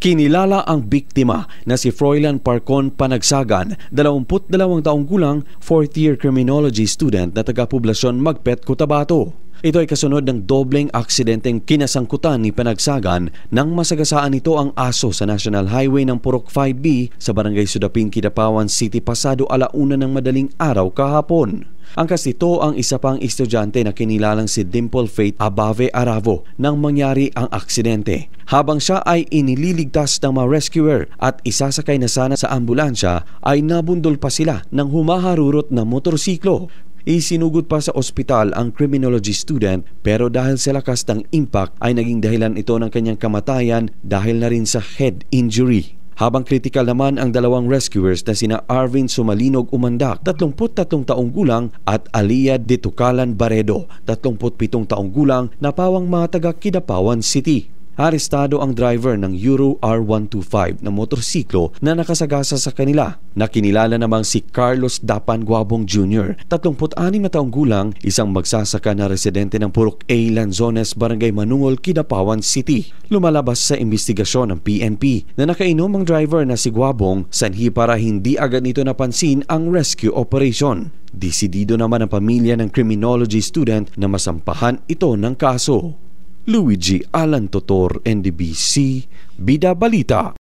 Kinilala ang biktima na si Froilan Parcon Panagsagan, 22 taong gulang, 4th year criminology student na taga-poblasyon Magpet, Cotabato. Ito ay kasunod ng dobleng aksidenteng kinasangkutan ni Panagsagan nang masagasaan nito ang aso sa National Highway ng Purok 5B sa Barangay Sudaping, Kidapawan City pasado 1:00 ng madaling araw kahapon. Angkas nito ang isa pang estudyante na kinilalang si Dimple Faith Abave Aravo nang mangyari ang aksidente. Habang siya ay inililigtas ng mga rescuer at isasakay na sana sa ambulansya, ay nabundol pa sila ng humaharurot na motorsiklo. Isinugod pa sa ospital ang criminology student pero dahil sa lakas ng impact ay naging dahilan ito ng kanyang kamatayan dahil na rin sa head injury. Habang kritikal naman ang dalawang rescuers na sina Arvin Sumalinog Umandak, 33 taong gulang, at Aliyah de Tucalan Baredo, 37 taong gulang, na pawang mga taga Kidapawan City. Arestado ang driver ng Euro R125 na motorsiklo na nakasagasa sa kanila, na kinilala namang si Carlos Dapan Guabong Jr., 36 na taong gulang, isang magsasaka na residente ng Purok A, Lanzones, Barangay Manungol, Kidapawan City. Lumalabas sa investigasyon ng PNP na nakainom ang driver na si Guabong sanhi para hindi agad nito napansin ang rescue operation. Desidido naman ang pamilya ng criminology student na masampahan ito ng kaso. Luigi Alan Totor, NDBC, Bida Balita.